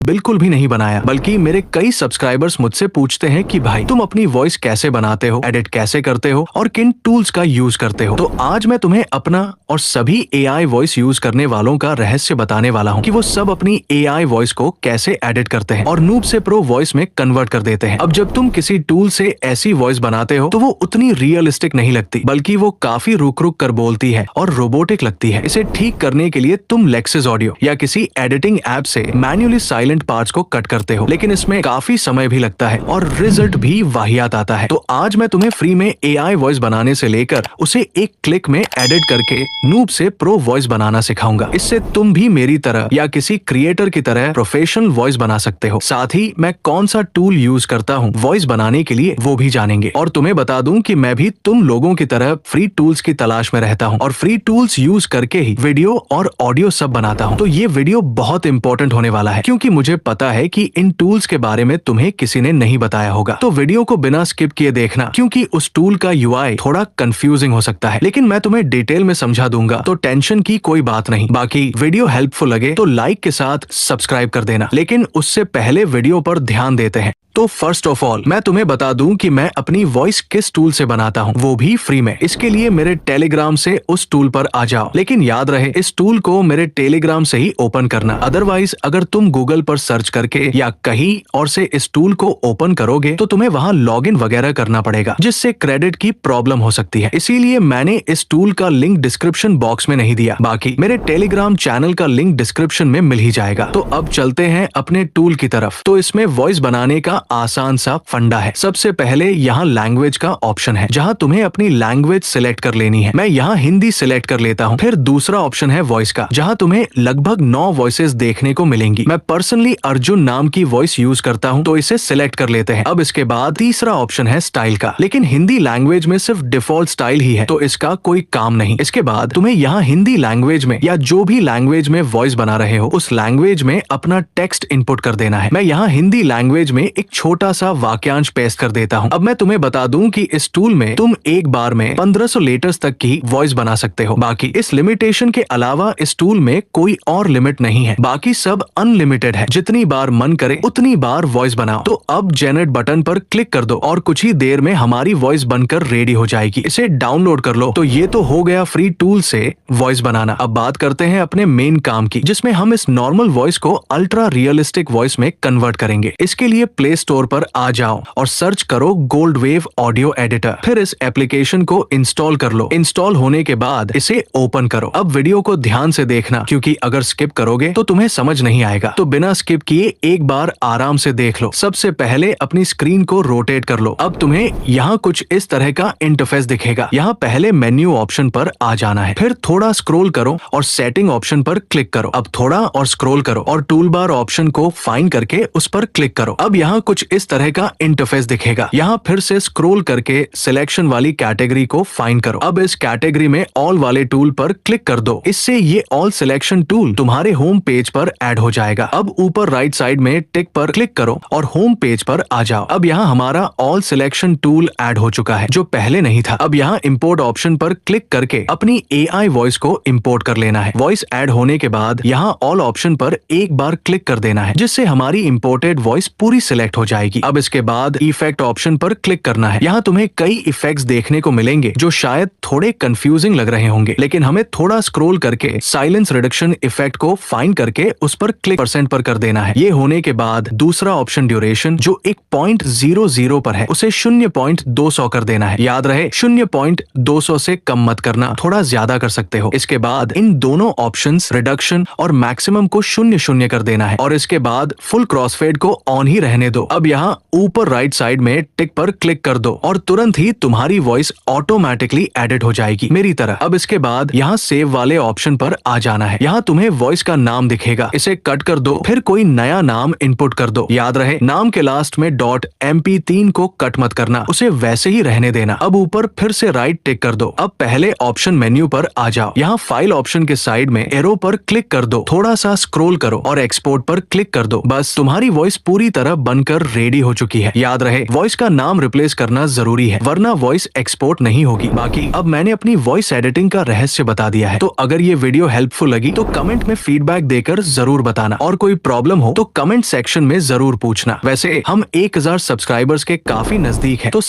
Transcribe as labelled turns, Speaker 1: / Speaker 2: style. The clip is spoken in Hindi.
Speaker 1: बिल्कुल भी नहीं बनाया, बल्कि मेरे कई सब्सक्राइबर्स मुझसे पूछते हैं कि भाई तुम अपनी वॉइस कैसे बनाते हो, एडिट कैसे करते हो और किन टूल्स का यूज करते हो। तो आज मैं तुम्हें अपना और सभी एआई वॉइस यूज करने वालों का रहस्य बताने वाला हूँ कि वो सब अपनी एआई वॉइस को कैसे एडिट करते हैं और नूब से प्रो वॉइस में कन्वर्ट कर देते हैं। अब जब तुम किसी टूल से ऐसी वॉइस बनाते हो तो वो उतनी रियलिस्टिक नहीं लगती, बल्कि वो काफी रुक रुक कर बोलती है और रोबोटिक लगती है। इसे ठीक करने के लिए तुम लेक्सिस ऑडियो या किसी एडिटिंग ऐप से मैन्युअली साइलेंट पार्ट्स को कट करते हो, लेकिन इसमें काफी समय भी लगता है और रिजल्ट भी वाहियात आता है। तो आज मैं तुम्हें फ्री में एआई वॉइस बनाने से लेकर उसे एक क्लिक में एडिट करके नूब से प्रो वॉइस बनाना सिखाऊंगा। इससे तुम भी मेरी तरह या किसी क्रिएटर की तरह प्रोफेशनल वॉइस बना सकते हो। साथ ही मैं कौन सा टूल यूज करता हूँ वॉइस बनाने के लिए वो भी जानेंगे। और तुम्हें बता दूं कि मैं भी तुम लोगों की तरह फ्री टूल्स की तलाश में रहता हूँ और फ्री टूल्स यूज करके ही वीडियो और ऑडियो सब बनाता हूँ। तो ये वीडियो बहुत इंपॉर्टेंट होने वाला है, क्योंकि मुझे पता है कि इन टूल्स के बारे में तुम्हें किसी ने नहीं बताया होगा। तो वीडियो को बिना स्किप किए देखना, क्योंकि उस टूल का यूआई थोड़ा कंफ्यूजिंग हो सकता है, लेकिन मैं तुम्हें डिटेल में समझा दूंगा, तो टेंशन की कोई बात नहीं। बाकी वीडियो हेल्पफुल लगे तो लाइक के साथ सब्सक्राइब कर देना, लेकिन उससे पहले वीडियो पर ध्यान देते हैं। तो फर्स्ट ऑफ ऑल मैं तुम्हें बता दूं कि मैं अपनी वॉइस किस टूल से बनाता हूं, वो भी फ्री में। इसके लिए मेरे टेलीग्राम से उस टूल पर आ जाओ, लेकिन याद रहे इस टूल को मेरे टेलीग्राम से ही ओपन करना। अदरवाइज अगर तुम गूगल पर सर्च करके या कहीं और से इस टूल को ओपन करोगे तो तुम्हें वहां लॉगिन वगैरह करना पड़ेगा, जिससे क्रेडिट की प्रॉब्लम हो सकती है। इसीलिए मैंने इस टूल का लिंक डिस्क्रिप्शन बॉक्स में नहीं दिया, बाकी मेरे टेलीग्राम चैनल का लिंक डिस्क्रिप्शन में मिल ही जाएगा। तो अब चलते हैं अपने टूल की तरफ। तो इसमें वॉइस बनाने का आसान सा फंडा है। सबसे पहले यहाँ लैंग्वेज का ऑप्शन है, जहाँ तुम्हें अपनी लैंग्वेज सिलेक्ट कर लेनी है। मैं यहाँ हिंदी सिलेक्ट कर लेता हूँ। फिर दूसरा ऑप्शन है वॉइस का, जहाँ तुम्हें लगभग 9 वॉइसेस देखने को मिलेंगी। मैं पर्सनली अर्जुन नाम की वॉइस यूज करता हूँ, तो इसे सिलेक्ट कर लेते हैं। अब इसके बाद तीसरा ऑप्शन है स्टाइल का, लेकिन हिंदी लैंग्वेज में सिर्फ डिफॉल्ट स्टाइल ही है, तो इसका कोई काम नहीं। इसके बाद तुम्हें यहाँ हिंदी लैंग्वेज में या जो भी लैंग्वेज में वॉइस बना रहे हो उस लैंग्वेज में अपना टेक्स्ट इनपुट कर देना है। मैं यहाँ हिंदी लैंग्वेज में एक छोटा सा वाक्यांश पेस्ट कर देता हूँ। अब मैं तुम्हें बता दूं कि इस टूल में तुम एक बार में 1500 लेटर्स तक की वॉइस बना सकते हो। बाकी इस लिमिटेशन के अलावा इस टूल में कोई और लिमिट नहीं है, बाकी सब अनलिमिटेड है। जितनी बार मन करे उतनी बार वॉइस बनाओ। तो अब जनरेट बटन पर क्लिक कर दो और कुछ ही देर में हमारी वॉइस बनकर रेडी हो जाएगी। इसे डाउनलोड कर लो। तो ये तो हो गया फ्री टूल से वॉइस बनाना। अब बात करते हैं अपने मेन काम की, जिसमें हम इस नॉर्मल वॉइस को अल्ट्रा रियलिस्टिक वॉइस में कन्वर्ट करेंगे। इसके लिए प्ले स्टोर पर आ जाओ और सर्च करो गोल्ड वेव ऑडियो एडिटर। फिर इस एप्लीकेशन को इंस्टॉल कर लो। इंस्टॉल होने के बाद इसे ओपन करो। अब वीडियो को ध्यान से देखना, क्योंकि अगर स्किप करोगे तो तुम्हें समझ नहीं आएगा। तो बिना स्किप किए एक बार आराम से देख लो। सबसे पहले अपनी स्क्रीन को रोटेट कर लो। अब तुम्हें यहाँ कुछ इस तरह का इंटरफेस दिखेगा। यहाँ पहले मेन्यू ऑप्शन पर आ जाना है, फिर थोड़ा स्क्रॉल करो और सेटिंग ऑप्शन पर क्लिक करो। अब थोड़ा और स्क्रॉल करो और टूल बार ऑप्शन को फाइंड करके उस पर क्लिक करो। अब यहाँ कुछ इस तरह का इंटरफेस दिखेगा। यहाँ फिर से स्क्रॉल करके सिलेक्शन वाली कैटेगरी को फाइंड करो। अब इस कैटेगरी में ऑल वाले टूल पर क्लिक कर दो। इससे ये ऑल सिलेक्शन टूल तुम्हारे होम पेज पर ऐड हो जाएगा। अब ऊपर राइट साइड में टिक पर क्लिक करो और होम पेज पर आ जाओ। अब यहाँ हमारा ऑल सिलेक्शन टूल ऐड हो चुका है, जो पहले नहीं था। अब यहाँ इंपोर्ट ऑप्शन पर क्लिक करके अपनी एआई वॉइस को इंपोर्ट कर लेना है। वॉइस ऐड होने के बाद यहाँ ऑल ऑप्शन पर एक बार क्लिक कर देना है, जिससे हमारी इंपोर्टेड वॉइस पूरी सिलेक्ट हो जाएगी। अब इसके बाद इफेक्ट ऑप्शन पर क्लिक करना है। यहाँ तुम्हें कई इफेक्ट्स देखने को मिलेंगे जो शायद थोड़े कंफ्यूजिंग लग रहे होंगे, लेकिन हमें थोड़ा स्क्रॉल करके साइलेंस रिडक्शन इफेक्ट को फाइंड करके उस पर क्लिक % पर कर देना है। ये होने के बाद दूसरा ऑप्शन ड्यूरेशन, जो 1.00 पर है, उसे 0.200 कर देना है। याद रहे 0.200 से कम मत करना, थोड़ा ज्यादा कर सकते हो। इसके बाद इन दोनों ऑप्शंस रिडक्शन और मैक्सिमम को 0 कर देना है और इसके बाद फुल क्रॉसफेड को ऑन ही रहने दो। अब यहाँ ऊपर राइट साइड में टिक पर क्लिक कर दो और तुरंत ही तुम्हारी वॉइस ऑटोमेटिकली एडिट हो जाएगी, मेरी तरह। अब इसके बाद यहाँ सेव वाले ऑप्शन पर आ जाना है। यहाँ तुम्हें वॉइस का नाम दिखेगा, इसे कट कर दो, फिर कोई नया नाम इनपुट कर दो। याद रहे नाम के लास्ट में .mp3 को कट मत करना, उसे वैसे ही रहने देना। अब ऊपर फिर से राइट टिक कर दो। अब पहले ऑप्शन मेन्यू पर आ जाओ। यहाँ फाइल ऑप्शन के साइड में एरो पर क्लिक कर दो, थोड़ा सा स्क्रॉल करो और एक्सपोर्ट पर क्लिक कर दो। बस तुम्हारी वॉइस पूरी तरह बनकर रेडी हो चुकी है। याद रहे वॉइस का नाम रिप्लेस करना जरूरी है, वरना वॉइस एक्सपोर्ट नहीं होगी। बाकी अब मैंने अपनी वॉइस एडिटिंग का रहस्य बता दिया है। तो अगर ये वीडियो हेल्पफुल लगी तो कमेंट में फीडबैक देकर जरूर बताना, और कोई प्रॉब्लम हो तो कमेंट सेक्शन में जरूर पूछना। वैसे हम 1000 सब्सक्राइबर्स के काफी नजदीक हैं, तो